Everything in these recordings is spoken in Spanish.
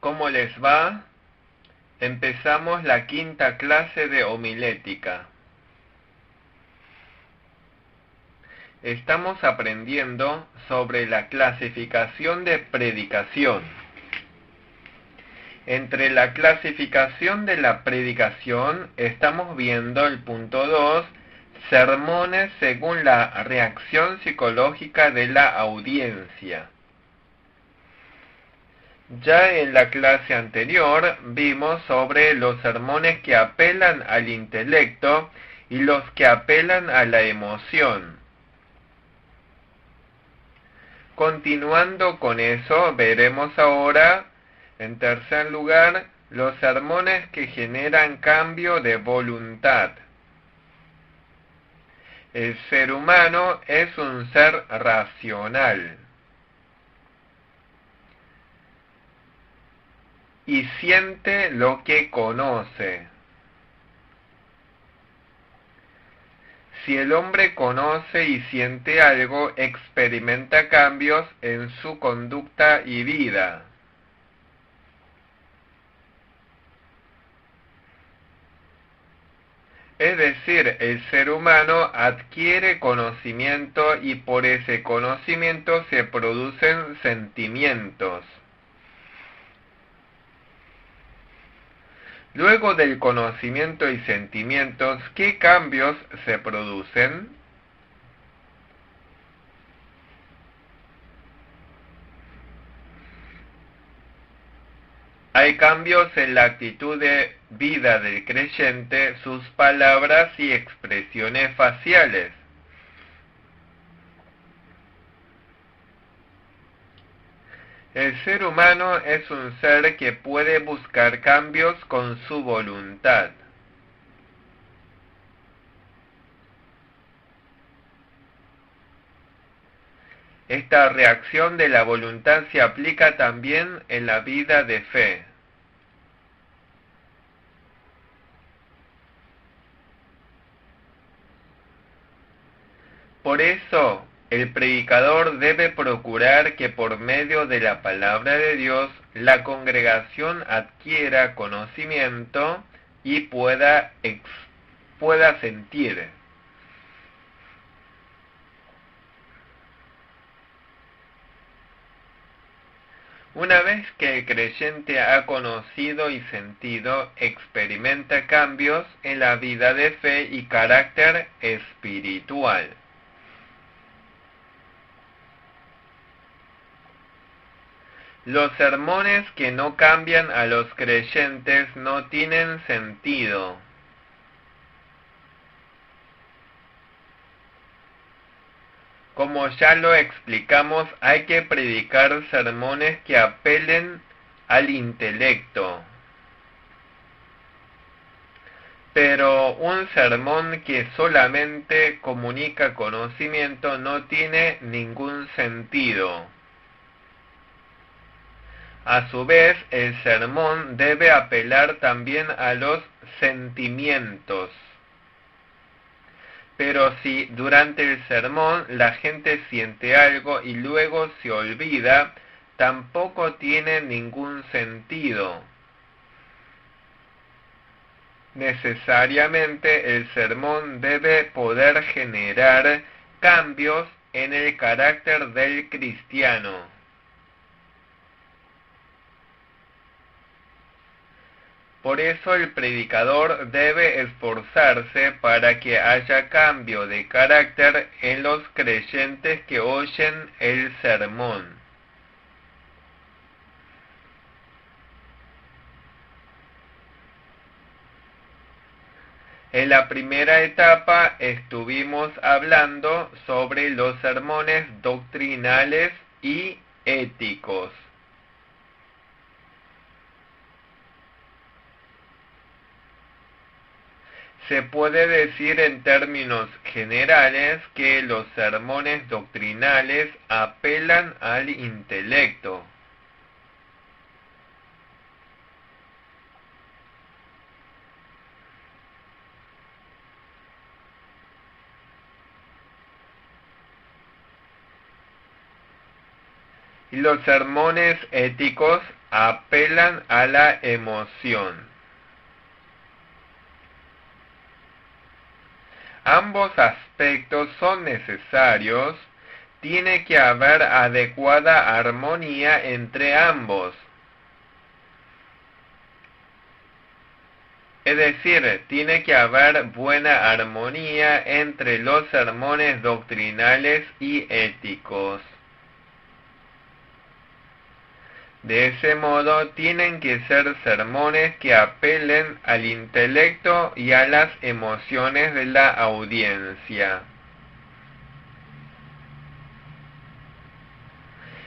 ¿Cómo les va? Empezamos la quinta clase de homilética. Estamos aprendiendo sobre la clasificación de predicación. Entre la clasificación de la predicación estamos viendo el punto 2, sermones según la reacción psicológica de la audiencia. Ya en la clase anterior vimos sobre los sermones que apelan al intelecto y los que apelan a la emoción. Continuando con eso, veremos ahora, en tercer lugar, los sermones que generan cambio de voluntad. El ser humano es un ser racional y siente lo que conoce. Si el hombre conoce y siente algo, experimenta cambios en su conducta y vida. Es decir, el ser humano adquiere conocimiento y por ese conocimiento se producen sentimientos. Luego del conocimiento y sentimientos, ¿qué cambios se producen? Hay cambios en la actitud de vida del creyente, sus palabras y expresiones faciales. El ser humano es un ser que puede buscar cambios con su voluntad. Esta reacción de la voluntad se aplica también en la vida de fe. Por eso, el predicador debe procurar que por medio de la palabra de Dios la congregación adquiera conocimiento y pueda sentir. Una vez que el creyente ha conocido y sentido, experimenta cambios en la vida de fe y carácter espiritual. Los sermones que no cambian a los creyentes no tienen sentido. Como ya lo explicamos, hay que predicar sermones que apelen al intelecto. Pero un sermón que solamente comunica conocimiento no tiene ningún sentido. A su vez, el sermón debe apelar también a los sentimientos. Pero si durante el sermón la gente siente algo y luego se olvida, tampoco tiene ningún sentido. Necesariamente el sermón debe poder generar cambios en el carácter del cristiano. Por eso el predicador debe esforzarse para que haya cambio de carácter en los creyentes que oyen el sermón. En la primera etapa estuvimos hablando sobre los sermones doctrinales y éticos. Se puede decir en términos generales que los sermones doctrinales apelan al intelecto. Y los sermones éticos apelan a la emoción. Ambos aspectos son necesarios, tiene que haber adecuada armonía entre ambos. Es decir, tiene que haber buena armonía entre los sermones doctrinales y éticos. De ese modo, tienen que ser sermones que apelen al intelecto y a las emociones de la audiencia.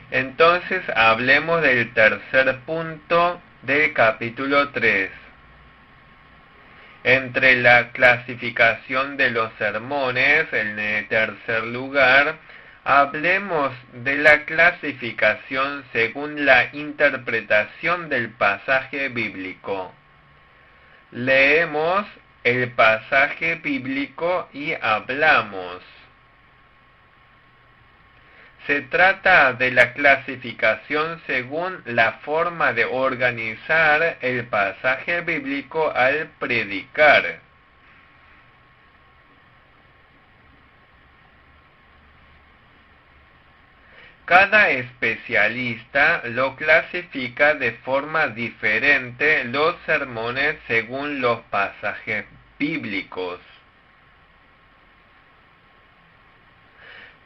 Entonces, hablemos del tercer punto del capítulo 3. Entre la clasificación de los sermones, en el tercer lugar, hablemos de la clasificación según la interpretación del pasaje bíblico. Leemos el pasaje bíblico y hablamos. Se trata de la clasificación según la forma de organizar el pasaje bíblico al predicar. Cada especialista lo clasifica de forma diferente los sermones según los pasajes bíblicos.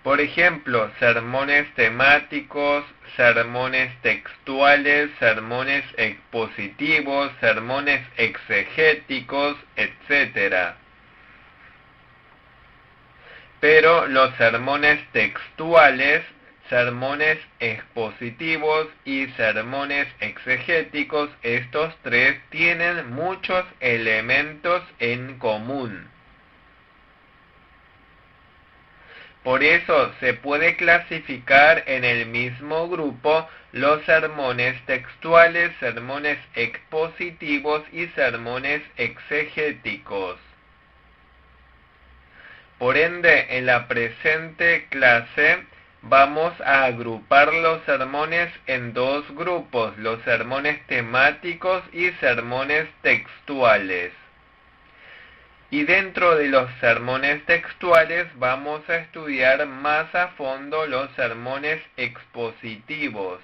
Por ejemplo, sermones temáticos, sermones textuales, sermones expositivos, sermones exegéticos, etc. Pero los sermones textuales, sermones expositivos y sermones exegéticos, estos tres tienen muchos elementos en común. Por eso se puede clasificar en el mismo grupo los sermones textuales, sermones expositivos y sermones exegéticos. Por ende, en la presente clase vamos a agrupar los sermones en dos grupos, los sermones temáticos y sermones textuales. Y dentro de los sermones textuales vamos a estudiar más a fondo los sermones expositivos.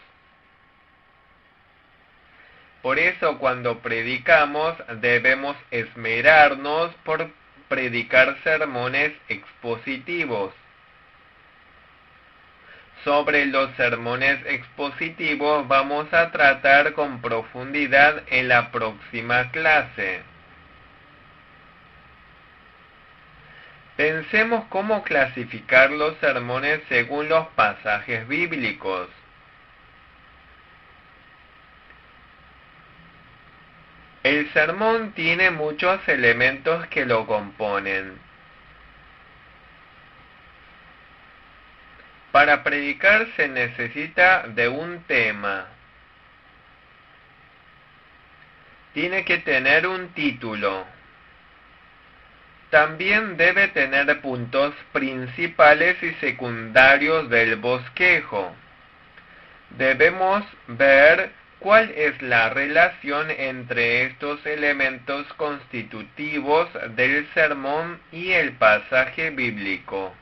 Por eso cuando predicamos debemos esmerarnos por predicar sermones expositivos. Sobre los sermones expositivos vamos a tratar con profundidad en la próxima clase. Pensemos cómo clasificar los sermones según los pasajes bíblicos. El sermón tiene muchos elementos que lo componen. Para predicar se necesita de un tema. Tiene que tener un título. También debe tener puntos principales y secundarios del bosquejo. Debemos ver cuál es la relación entre estos elementos constitutivos del sermón y el pasaje bíblico.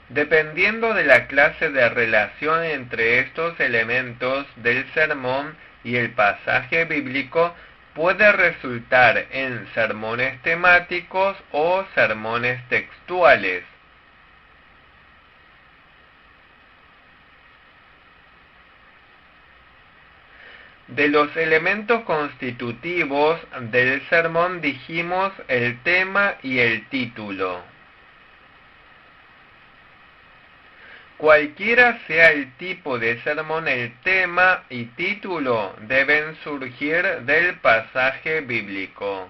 Dependiendo de la clase de relación entre estos elementos del sermón y el pasaje bíblico, puede resultar en sermones temáticos o sermones textuales. De los elementos constitutivos del sermón dijimos el tema y el título. Cualquiera sea el tipo de sermón, el tema y título deben surgir del pasaje bíblico.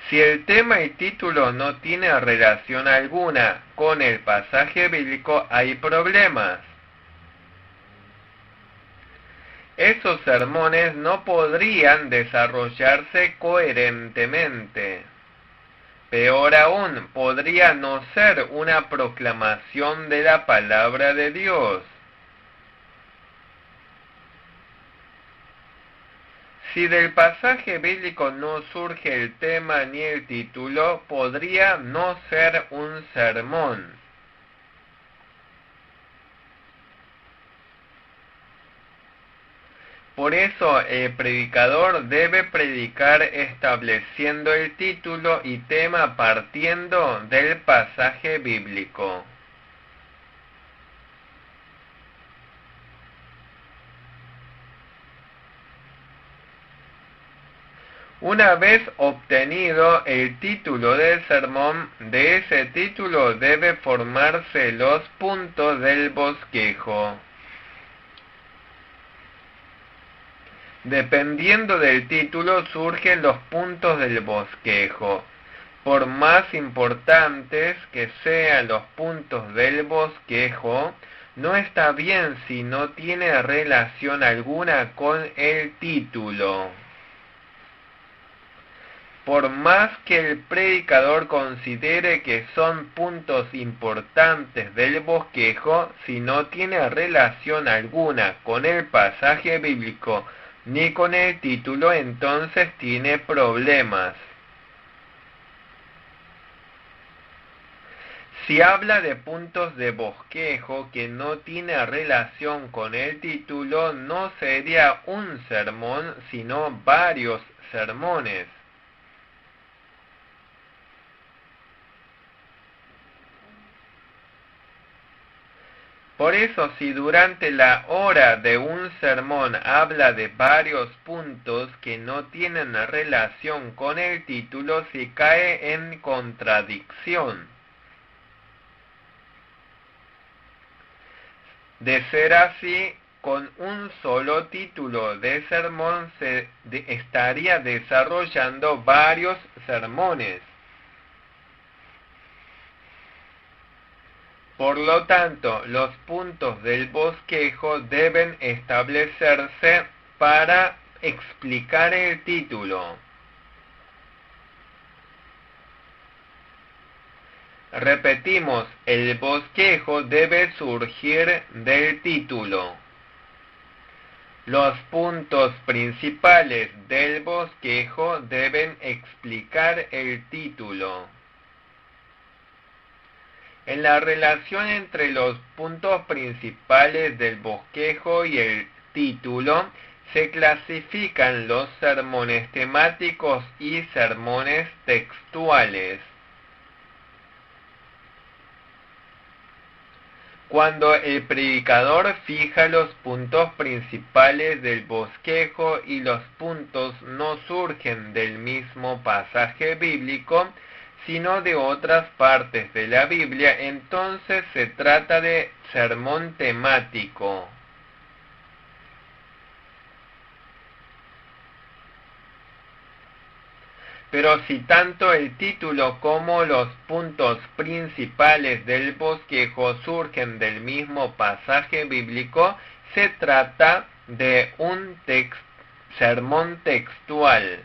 Si el tema y título no tienen relación alguna con el pasaje bíblico, hay problemas. esos sermones no podrían desarrollarse coherentemente. Peor aún, podría no ser una proclamación de la palabra de Dios. Si del pasaje bíblico no surge el tema ni el título, podría no ser un sermón. Por eso el predicador debe predicar estableciendo el título y tema partiendo del pasaje bíblico. Una vez obtenido el título del sermón, de ese título debe formarse los puntos del bosquejo. Dependiendo del título surgen los puntos del bosquejo. Por más importantes que sean los puntos del bosquejo, no está bien si no tiene relación alguna con el título. Por más que el predicador considere que son puntos importantes del bosquejo, si no tiene relación alguna con el pasaje bíblico ni con el título, entonces tiene problemas. Si habla de puntos de bosquejo que no tiene relación con el título, no sería un sermón, sino varios sermones. Por eso, si durante la hora de un sermón habla de varios puntos que no tienen relación con el título, se cae en contradicción. De ser así, con un solo título de sermón se estaría desarrollando varios sermones. Por lo tanto, los puntos del bosquejo deben establecerse para explicar el título. Repetimos, el bosquejo debe surgir del título. Los puntos principales del bosquejo deben explicar el título. En la relación entre los puntos principales del bosquejo y el título, se clasifican los sermones temáticos y sermones textuales. Cuando el predicador fija los puntos principales del bosquejo y los puntos no surgen del mismo pasaje bíblico, sino de otras partes de la Biblia, entonces se trata de sermón temático. Pero si tanto el título como los puntos principales del bosquejo surgen del mismo pasaje bíblico, se trata de un sermón textual.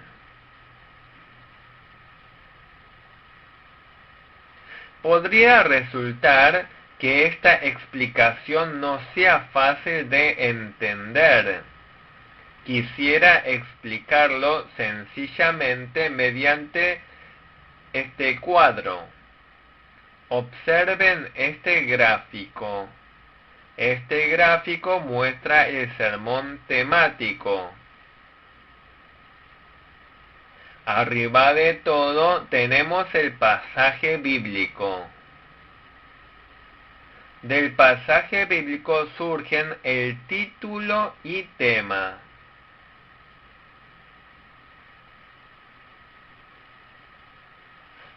Podría resultar que esta explicación no sea fácil de entender. Quisiera explicarlo sencillamente mediante este cuadro. Observen este gráfico. Este gráfico muestra el sermón temático. Arriba de todo tenemos el pasaje bíblico. Del pasaje bíblico surgen el título y tema.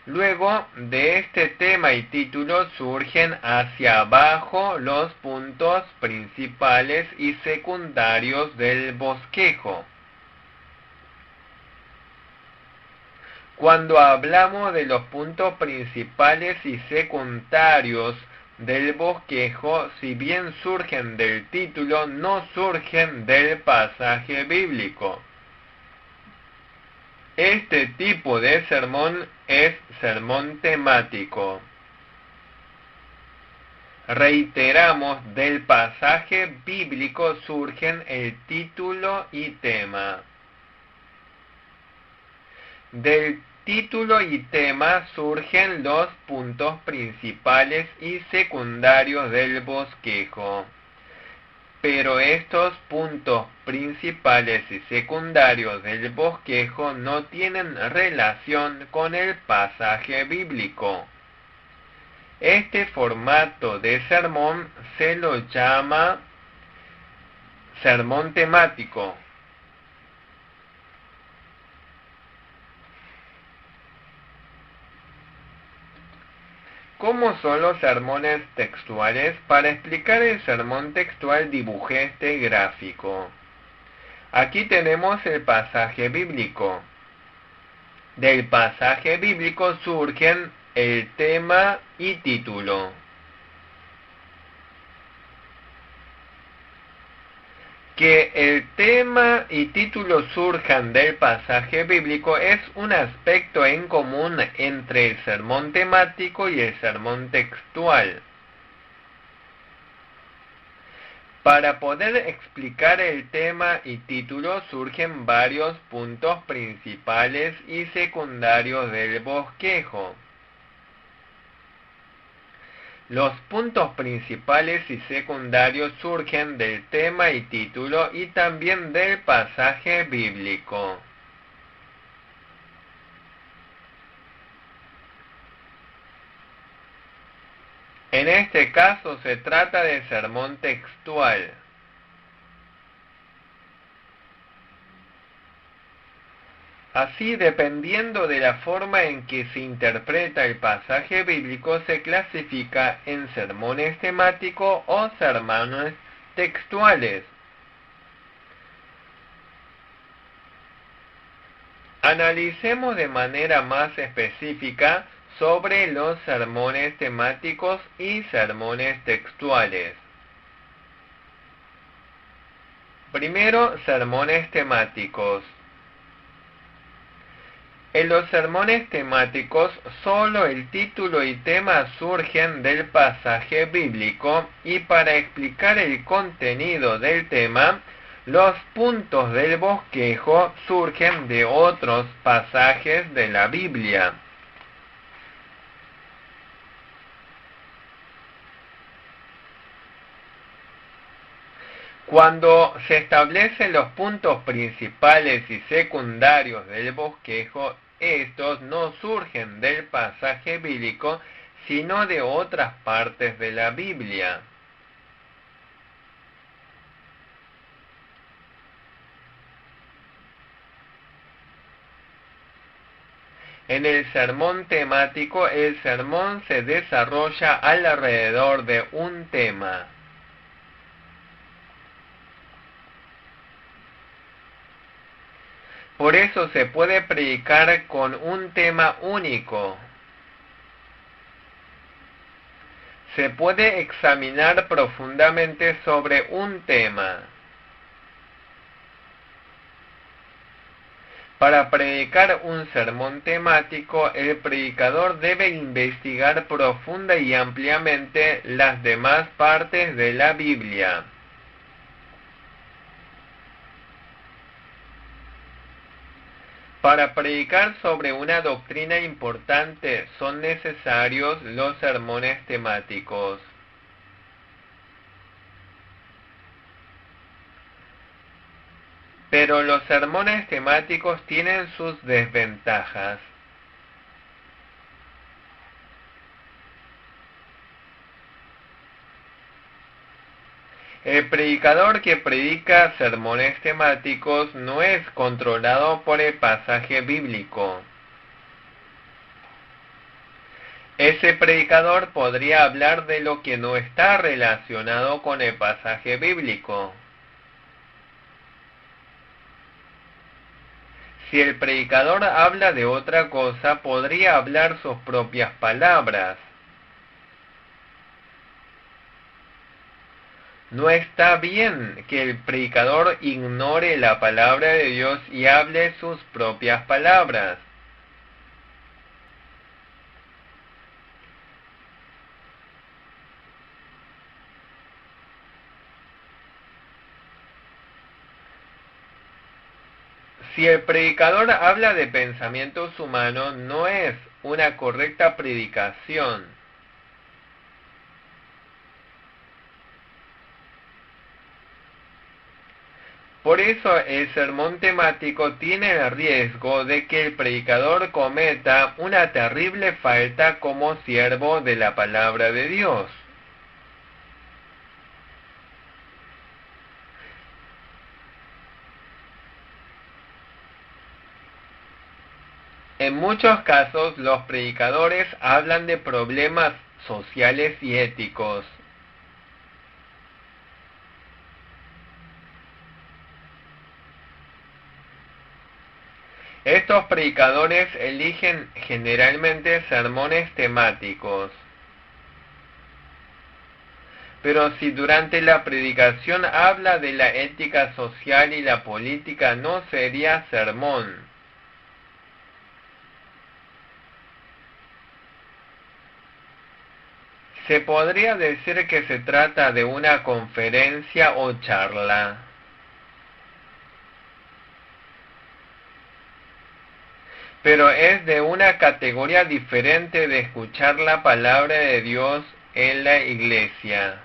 Luego de este tema y título surgen hacia abajo los puntos principales y secundarios del bosquejo. Cuando hablamos de los puntos principales y secundarios, del bosquejo, si bien surgen del título, no surgen del pasaje bíblico. Este tipo de sermón es sermón temático. Reiteramos, del pasaje bíblico surgen el título y tema. Del título y tema surgen los puntos principales y secundarios del bosquejo. Pero estos puntos principales y secundarios del bosquejo no tienen relación con el pasaje bíblico. Este formato de sermón se lo llama sermón temático. ¿Cómo son los sermones textuales? Para explicar el sermón textual dibujé este gráfico. Aquí tenemos el pasaje bíblico. Del pasaje bíblico surgen el tema y título. Que el tema y título surjan del pasaje bíblico es un aspecto en común entre el sermón temático y el sermón textual. Para poder explicar el tema y título surgen varios puntos principales y secundarios del bosquejo. Los puntos principales y secundarios surgen del tema y título y también del pasaje bíblico. En este caso se trata de sermón textual. Así, dependiendo de la forma en que se interpreta el pasaje bíblico, se clasifica en sermones temáticos o sermones textuales. Analicemos de manera más específica sobre los sermones temáticos y sermones textuales. Primero, sermones temáticos. En los sermones temáticos, solo el título y tema surgen del pasaje bíblico y para explicar el contenido del tema, los puntos del bosquejo surgen de otros pasajes de la Biblia. Cuando se establecen los puntos principales y secundarios del bosquejo, estos no surgen del pasaje bíblico, sino de otras partes de la Biblia. En el sermón temático, el sermón se desarrolla alrededor de un tema. Por eso se puede predicar con un tema único. Se puede examinar profundamente sobre un tema. Para predicar un sermón temático, el predicador debe investigar profunda y ampliamente las demás partes de la Biblia. Para predicar sobre una doctrina importante son necesarios los sermones temáticos. Pero los sermones temáticos tienen sus desventajas. El predicador que predica sermones temáticos no es controlado por el pasaje bíblico. Ese predicador podría hablar de lo que no está relacionado con el pasaje bíblico. Si el predicador habla de otra cosa, podría hablar sus propias palabras. No está bien que el predicador ignore la palabra de Dios y hable sus propias palabras. Si el predicador habla de pensamientos humanos, no es una correcta predicación. Por eso el sermón temático tiene el riesgo de que el predicador cometa una terrible falta como siervo de la palabra de Dios. En muchos casos, los predicadores hablan de problemas sociales y éticos. Estos predicadores eligen generalmente sermones temáticos. Pero si durante la predicación habla de la ética social y la política, no sería sermón. Se podría decir que se trata de una conferencia o charla. Pero es de una categoría diferente de escuchar la palabra de Dios en la iglesia.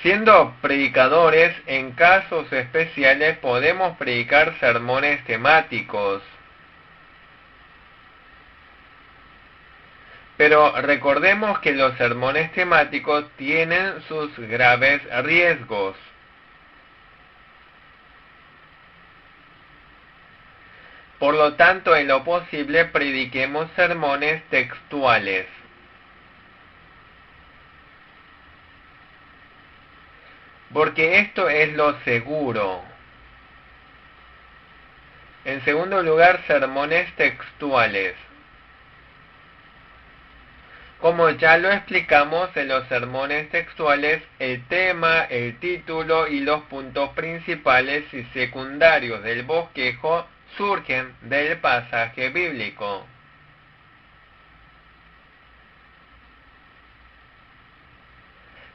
Siendo predicadores, en casos especiales podemos predicar sermones temáticos. Pero recordemos que los sermones temáticos tienen sus graves riesgos. Por lo tanto, en lo posible, prediquemos sermones textuales. Porque esto es lo seguro. En segundo lugar, sermones textuales. Como ya lo explicamos en los sermones textuales, el tema, el título y los puntos principales y secundarios del bosquejo surgen del pasaje bíblico.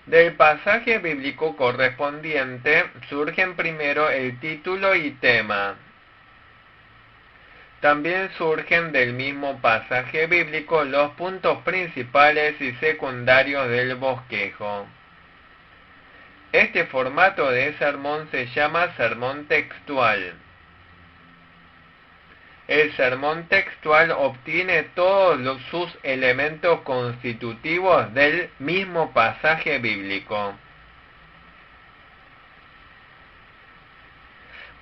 Del pasaje bíblico correspondiente surgen primero el título y tema. También surgen del mismo pasaje bíblico los puntos principales y secundarios del bosquejo. Este formato de sermón se llama sermón textual. El sermón textual obtiene todos sus elementos constitutivos del mismo pasaje bíblico.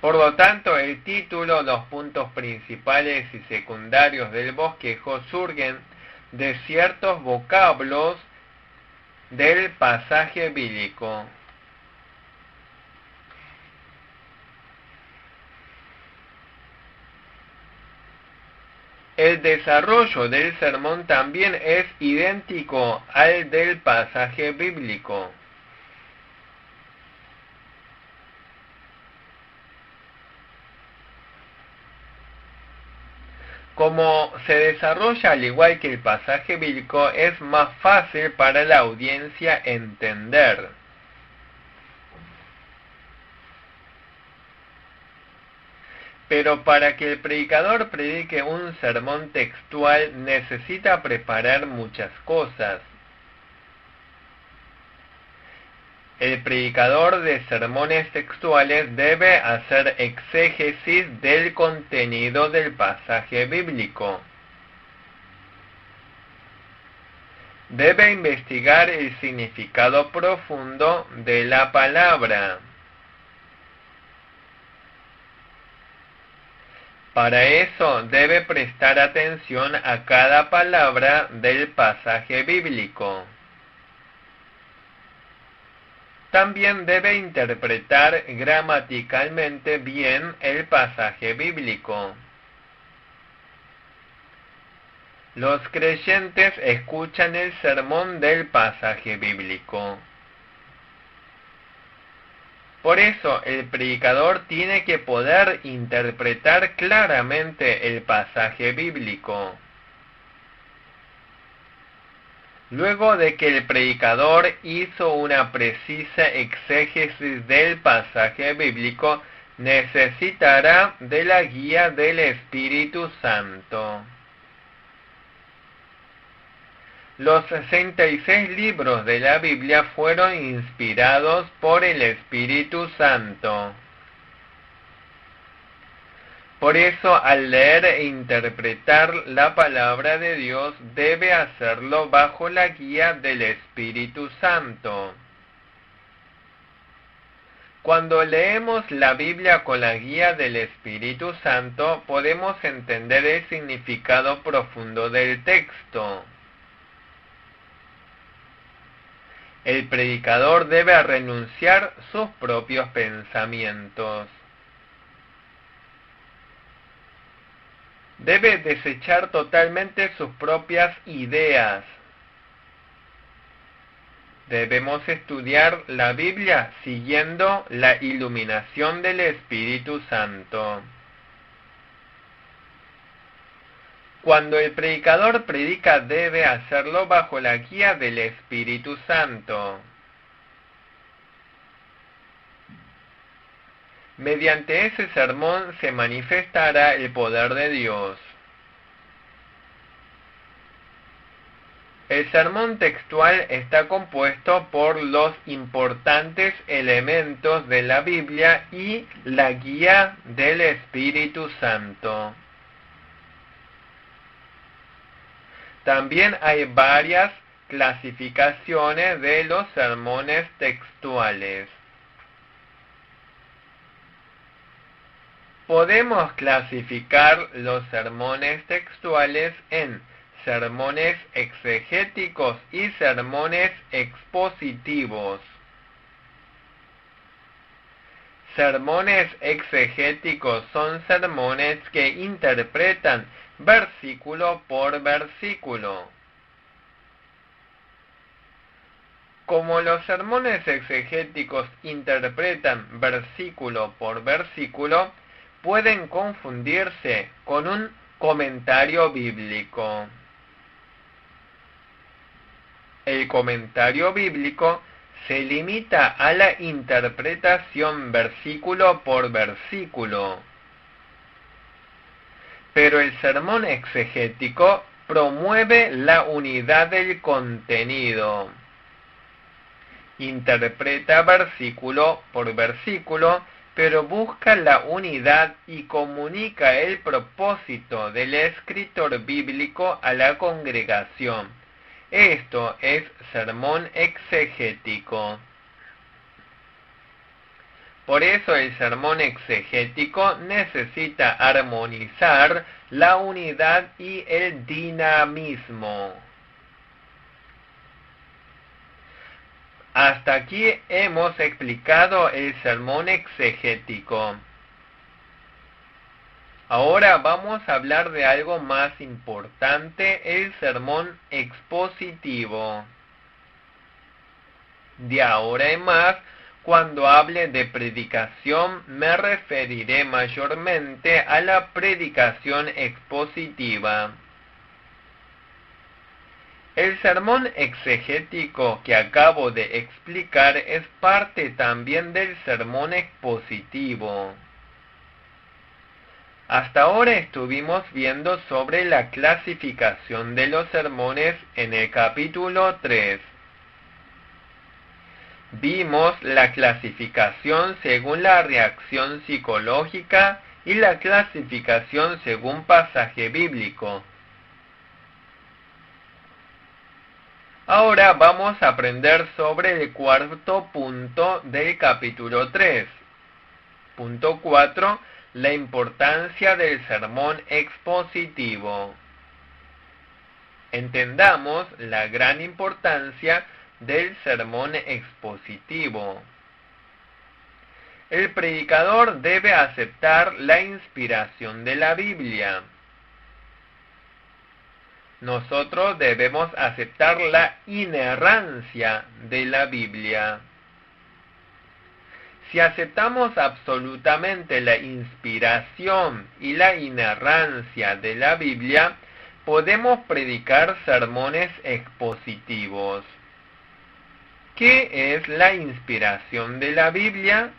Por lo tanto, el título, los puntos principales y secundarios del bosquejo surgen de ciertos vocablos del pasaje bíblico. El desarrollo del sermón también es idéntico al del pasaje bíblico. Como se desarrolla al igual que el pasaje bíblico, es más fácil para la audiencia entender. Pero para que el predicador predique un sermón textual necesita preparar muchas cosas. El predicador de sermones textuales debe hacer exégesis del contenido del pasaje bíblico. Debe investigar el significado profundo de la palabra. Para eso debe prestar atención a cada palabra del pasaje bíblico. También debe interpretar gramaticalmente bien el pasaje bíblico. Los creyentes escuchan el sermón del pasaje bíblico. Por eso el predicador tiene que poder interpretar claramente el pasaje bíblico. Luego de que el predicador hizo una precisa exégesis del pasaje bíblico, necesitará de la guía del Espíritu Santo. Los 66 libros de la Biblia fueron inspirados por el Espíritu Santo. Por eso, al leer e interpretar la palabra de Dios, debe hacerlo bajo la guía del Espíritu Santo. Cuando leemos la Biblia con la guía del Espíritu Santo, podemos entender el significado profundo del texto. El predicador debe renunciar sus propios pensamientos. Debe desechar totalmente sus propias ideas. Debemos estudiar la Biblia siguiendo la iluminación del Espíritu Santo. Cuando el predicador predica, debe hacerlo bajo la guía del Espíritu Santo. Mediante ese sermón se manifestará el poder de Dios. El sermón textual está compuesto por los importantes elementos de la Biblia y la guía del Espíritu Santo. También hay varias clasificaciones de los sermones textuales. Podemos clasificar los sermones textuales en sermones exegéticos y sermones expositivos. Sermones exegéticos son sermones que interpretan versículo por versículo. Como los sermones exegéticos interpretan versículo por versículo, pueden confundirse con un comentario bíblico. El comentario bíblico se limita a la interpretación versículo por versículo. Pero el sermón exegético promueve la unidad del contenido. Interpreta versículo por versículo, pero busca la unidad y comunica el propósito del escritor bíblico a la congregación. Esto es sermón exegético. Por eso el sermón exegético necesita armonizar la unidad y el dinamismo. Hasta aquí hemos explicado el sermón exegético. Ahora vamos a hablar de algo más importante, el sermón expositivo. De ahora en más, cuando hable de predicación, me referiré mayormente a la predicación expositiva. El sermón exegético que acabo de explicar es parte también del sermón expositivo. Hasta ahora estuvimos viendo sobre la clasificación de los sermones en el capítulo 3. Vimos la clasificación según la reacción psicológica y la clasificación según pasaje bíblico. Ahora vamos a aprender sobre el cuarto punto del capítulo 3. Punto 4. La importancia del sermón expositivo. Entendamos la gran importancia del sermón expositivo. El predicador debe aceptar la inspiración de la Biblia. nosotros debemos aceptar la inerrancia de la Biblia. Si aceptamos absolutamente la inspiración y la inerrancia de la Biblia, podemos predicar sermones expositivos. ¿Qué es la inspiración de la Biblia?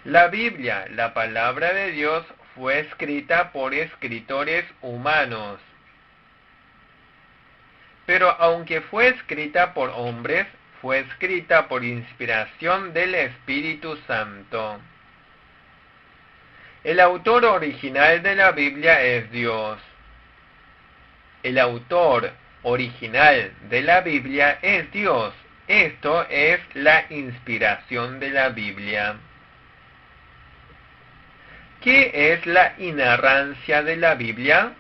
La Biblia, la palabra de Dios, fue escrita por escritores humanos. Pero aunque fue escrita por hombres, fue escrita por inspiración del Espíritu Santo. El autor original de la Biblia es Dios. El autor original de la Biblia es Dios. Esto es la inspiración de la Biblia. ¿Qué es la inerrancia de la Biblia?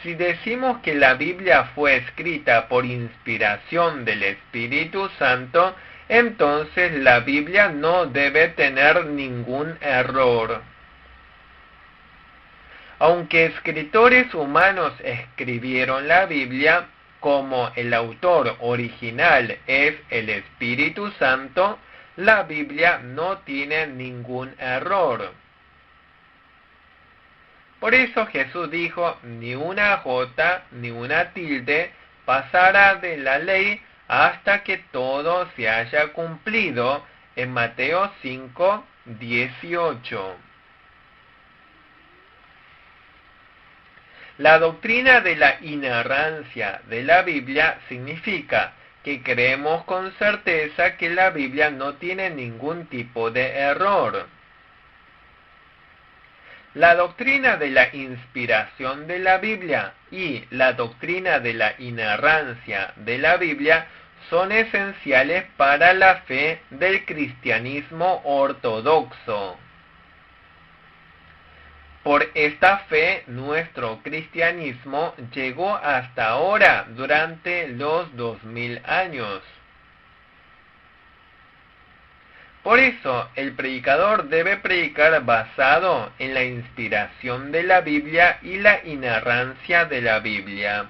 Si decimos que la Biblia fue escrita por inspiración del Espíritu Santo, entonces la Biblia no debe tener ningún error. Aunque escritores humanos escribieron la Biblia, como el autor original es el Espíritu Santo, la Biblia no tiene ningún error. Por eso Jesús dijo, ni una jota ni una tilde pasará de la ley hasta que todo se haya cumplido, en Mateo 5:18. La doctrina de la inerrancia de la Biblia significa que creemos con certeza que la Biblia no tiene ningún tipo de error. La doctrina de la inspiración de la Biblia y la doctrina de la inerrancia de la Biblia son esenciales para la fe del cristianismo ortodoxo. Por esta fe, nuestro cristianismo llegó hasta ahora durante los 2000 años. Por eso, el predicador debe predicar basado en la inspiración de la Biblia y la inerrancia de la Biblia.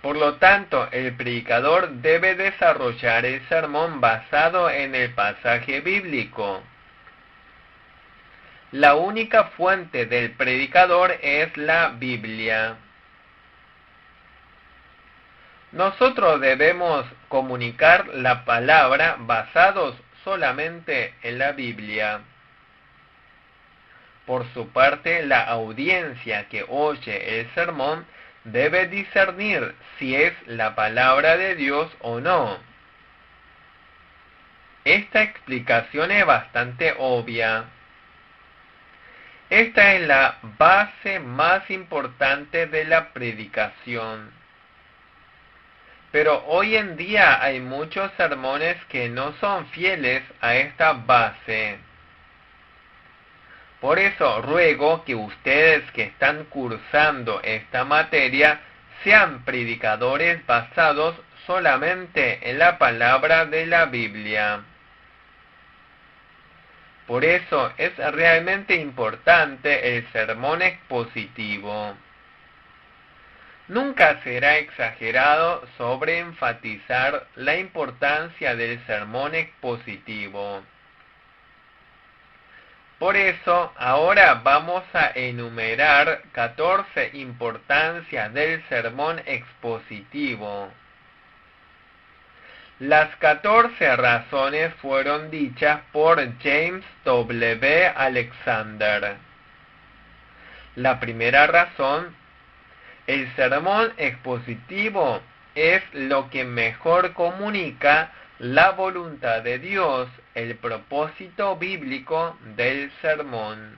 Por lo tanto, el predicador debe desarrollar el sermón basado en el pasaje bíblico. La única fuente del predicador es la Biblia. Nosotros debemos comunicar la palabra basados solamente en la Biblia. Por su parte, la audiencia que oye el sermón debe discernir si es la palabra de Dios o no. Esta explicación es bastante obvia. Esta es la base más importante de la predicación. Pero hoy en día hay muchos sermones que no son fieles a esta base. Por eso ruego que ustedes que están cursando esta materia sean predicadores basados solamente en la palabra de la Biblia. Por eso es realmente importante el sermón expositivo. Nunca será exagerado sobreenfatizar la importancia del sermón expositivo. Por eso, ahora vamos a enumerar 14 importancias del sermón expositivo. Las 14 razones fueron dichas por James W. Alexander. La primera razón: el sermón expositivo es lo que mejor comunica la voluntad de Dios, el propósito bíblico del sermón.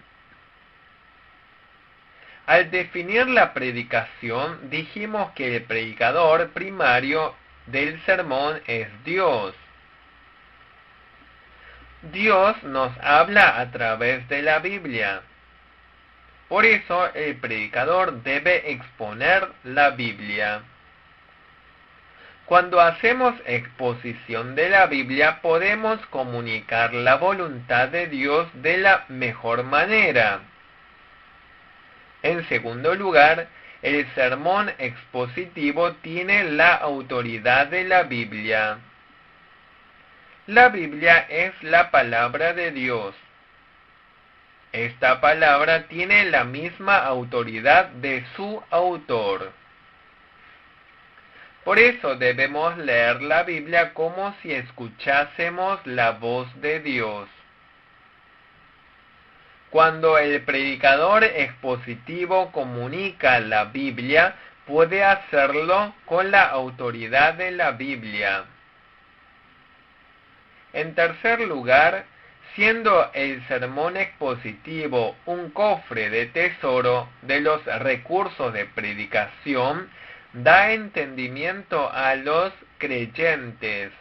Al definir la predicación, dijimos que el predicador primario del sermón es Dios. Dios nos habla a través de la Biblia. Por eso el predicador debe exponer la Biblia. Cuando hacemos exposición de la Biblia, podemos comunicar la voluntad de Dios de la mejor manera. En segundo lugar, el sermón expositivo tiene la autoridad de la Biblia. La Biblia es la palabra de Dios. Esta palabra tiene la misma autoridad de su autor. Por eso debemos leer la Biblia como si escuchásemos la voz de Dios. Cuando el predicador expositivo comunica la Biblia, puede hacerlo con la autoridad de la Biblia. En tercer lugar, siendo el sermón expositivo un cofre de tesoro de los recursos de predicación, da entendimiento a los creyentes.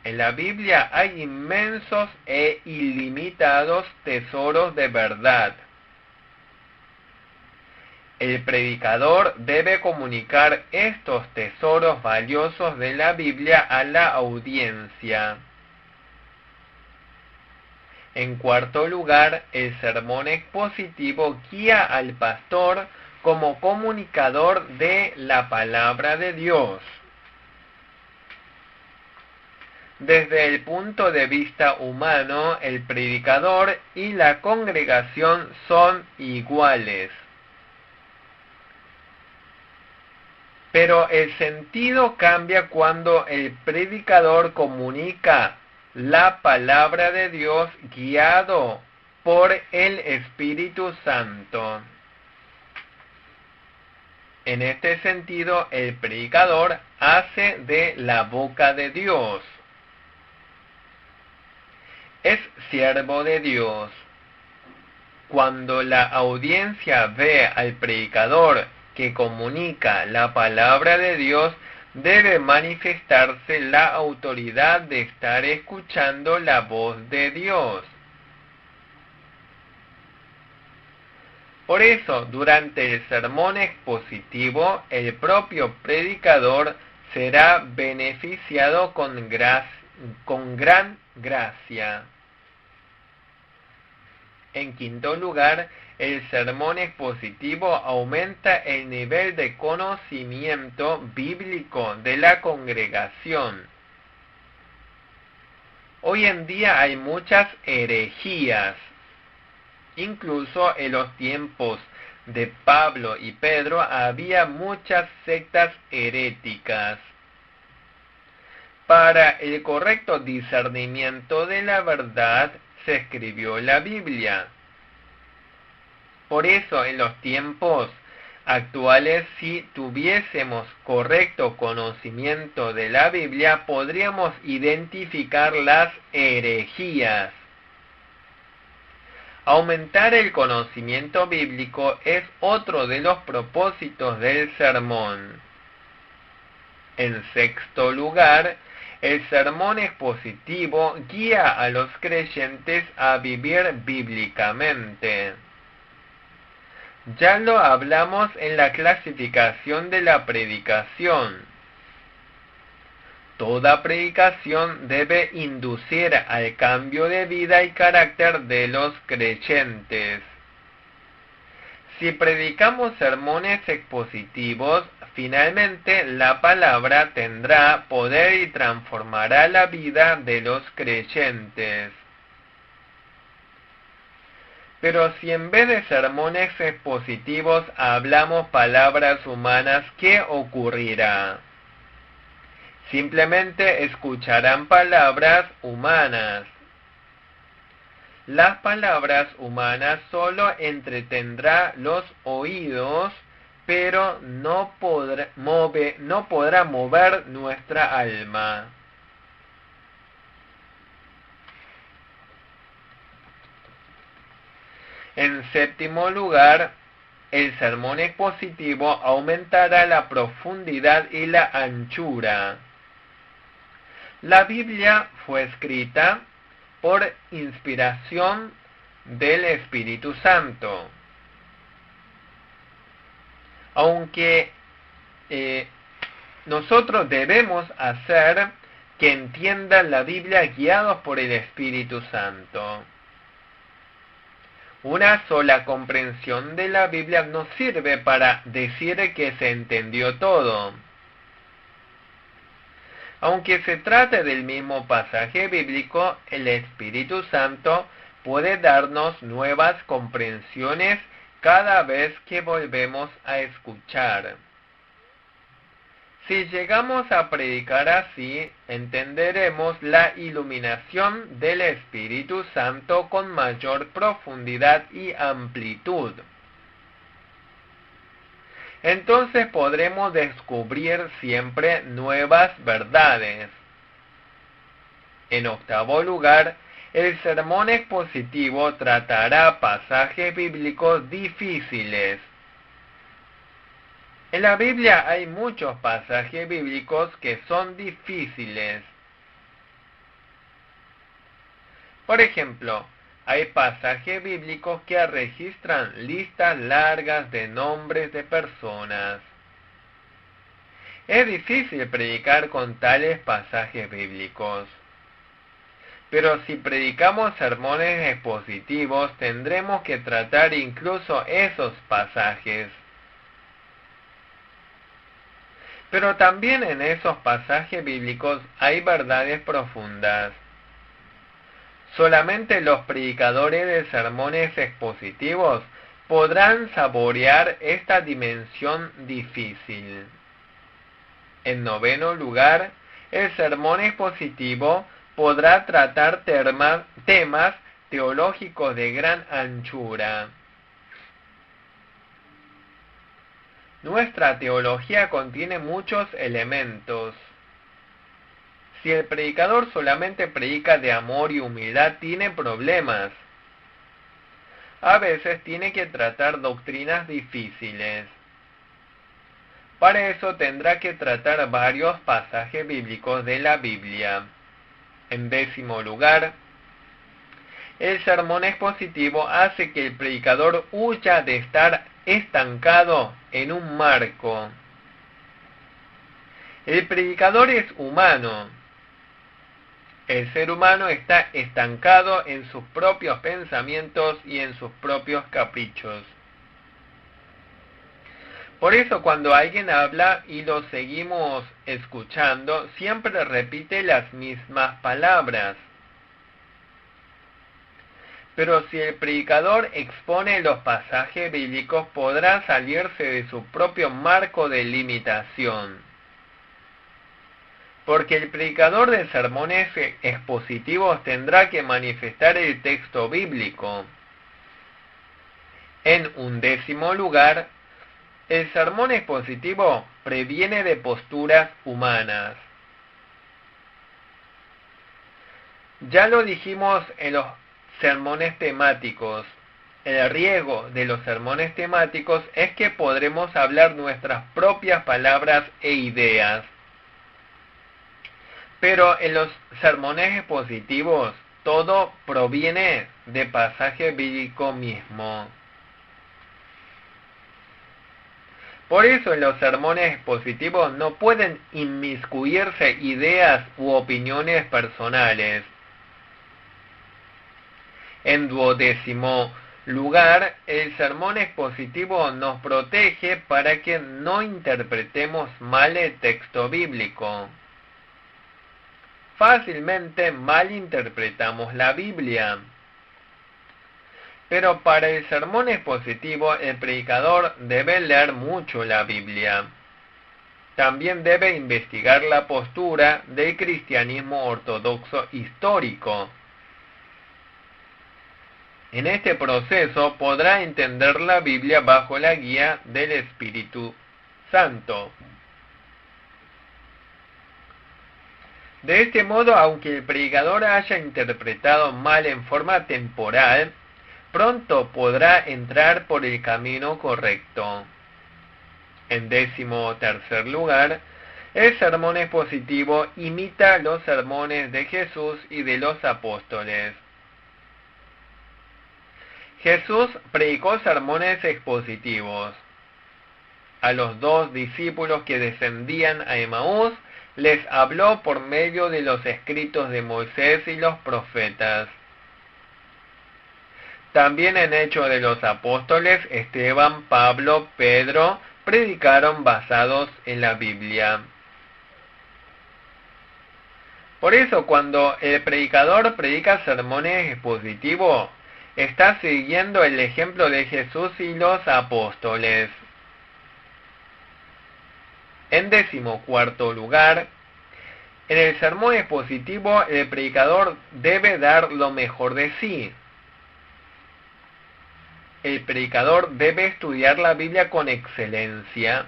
En la Biblia hay inmensos e ilimitados tesoros de verdad. El predicador debe comunicar estos tesoros valiosos de la Biblia a la audiencia. En cuarto lugar, el sermón expositivo guía al pastor como comunicador de la palabra de Dios. Desde el punto de vista humano, el predicador y la congregación son iguales. Pero el sentido cambia cuando el predicador comunica la palabra de Dios guiado por el Espíritu Santo. En este sentido, el predicador hace de la boca de Dios. Es siervo de Dios. Cuando la audiencia ve al predicador que comunica la palabra de Dios, debe manifestarse la autoridad de estar escuchando la voz de Dios. Por eso, durante el sermón expositivo, el propio predicador será beneficiado con gran gracia. En quinto lugar, el sermón expositivo aumenta el nivel de conocimiento bíblico de la congregación. Hoy en día hay muchas herejías. Incluso en los tiempos de Pablo y Pedro había muchas sectas heréticas. Para el correcto discernimiento de la verdad se escribió la Biblia. Por eso en los tiempos actuales, si tuviésemos correcto conocimiento de la Biblia, podríamos identificar las herejías. Aumentar el conocimiento bíblico es otro de los propósitos del sermón. En sexto lugar, el sermón expositivo guía a los creyentes a vivir bíblicamente. Ya lo hablamos en la clasificación de la predicación. Toda predicación debe inducir al cambio de vida y carácter de los creyentes. Si predicamos sermones expositivos, finalmente la palabra tendrá poder y transformará la vida de los creyentes. Pero si en vez de sermones expositivos hablamos palabras humanas, ¿qué ocurrirá? Simplemente escucharán palabras humanas. Las palabras humanas solo entretendrán los oídos, pero no podrá mover nuestra alma. En séptimo lugar, el sermón expositivo aumentará la profundidad y la anchura. La Biblia fue escrita por inspiración del Espíritu Santo. Aunque nosotros debemos hacer que entiendan la Biblia guiados por el Espíritu Santo. Una sola comprensión de la Biblia no sirve para decir que se entendió todo. Aunque se trate del mismo pasaje bíblico, el Espíritu Santo puede darnos nuevas comprensiones cada vez que volvemos a escuchar. Si llegamos a predicar así, entenderemos la iluminación del Espíritu Santo con mayor profundidad y amplitud. Entonces podremos descubrir siempre nuevas verdades. En octavo lugar, el sermón expositivo tratará pasajes bíblicos difíciles. En la Biblia hay muchos pasajes bíblicos que son difíciles. Por ejemplo, hay pasajes bíblicos que registran listas largas de nombres de personas. Es difícil predicar con tales pasajes bíblicos. Pero si predicamos sermones expositivos, tendremos que tratar incluso esos pasajes. Pero también en esos pasajes bíblicos hay verdades profundas. Solamente los predicadores de sermones expositivos podrán saborear esta dimensión difícil. En noveno lugar, el sermón expositivo podrá tratar temas teológicos de gran anchura. Nuestra teología contiene muchos elementos. Si el predicador solamente predica de amor y humildad, tiene problemas. A veces tiene que tratar doctrinas difíciles. Para eso tendrá que tratar varios pasajes bíblicos de la Biblia. En décimo lugar, el sermón expositivo hace que el predicador huya de estar estancado en un marco. El predicador es humano. El ser humano está estancado en sus propios pensamientos y en sus propios caprichos. Por eso cuando alguien habla y lo seguimos escuchando, siempre repite las mismas palabras. Pero si el predicador expone los pasajes bíblicos, podrá salirse de su propio marco de limitación. Porque el predicador de sermones expositivos tendrá que manifestar el texto bíblico. En undécimo lugar, el sermón expositivo previene de posturas humanas. Ya lo dijimos en los sermones temáticos. El riesgo de los sermones temáticos es que podremos hablar nuestras propias palabras e ideas. Pero en los sermones expositivos todo proviene de pasaje bíblico mismo. Por eso en los sermones expositivos no pueden inmiscuirse ideas u opiniones personales. En duodécimo lugar, el sermón expositivo nos protege para que no interpretemos mal el texto bíblico. Fácilmente malinterpretamos la Biblia. Pero para el sermón expositivo, el predicador debe leer mucho la Biblia. También debe investigar la postura del cristianismo ortodoxo histórico. En este proceso podrá entender la Biblia bajo la guía del Espíritu Santo. De este modo, aunque el predicador haya interpretado mal en forma temporal, pronto podrá entrar por el camino correcto. En décimo tercer lugar, el sermón expositivo imita los sermones de Jesús y de los apóstoles. Jesús predicó sermones expositivos. A los 2 discípulos que descendían a Emaús, les habló por medio de los escritos de Moisés y los profetas. También en Hechos de los Apóstoles, Esteban, Pablo, Pedro predicaron basados en la Biblia. Por eso, cuando el predicador predica sermones expositivos, está siguiendo el ejemplo de Jesús y los apóstoles. En 14º lugar, en el sermón expositivo, el predicador debe dar lo mejor de sí. El predicador debe estudiar la Biblia con excelencia.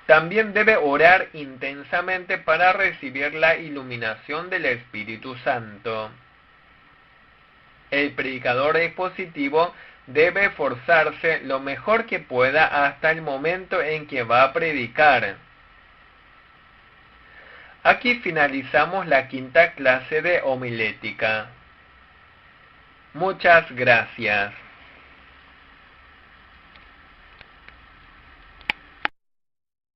También debe orar intensamente para recibir la iluminación del Espíritu Santo. El predicador expositivo debe esforzarse lo mejor que pueda hasta el momento en que va a predicar. Aquí finalizamos la 5ª clase de homilética. Muchas gracias.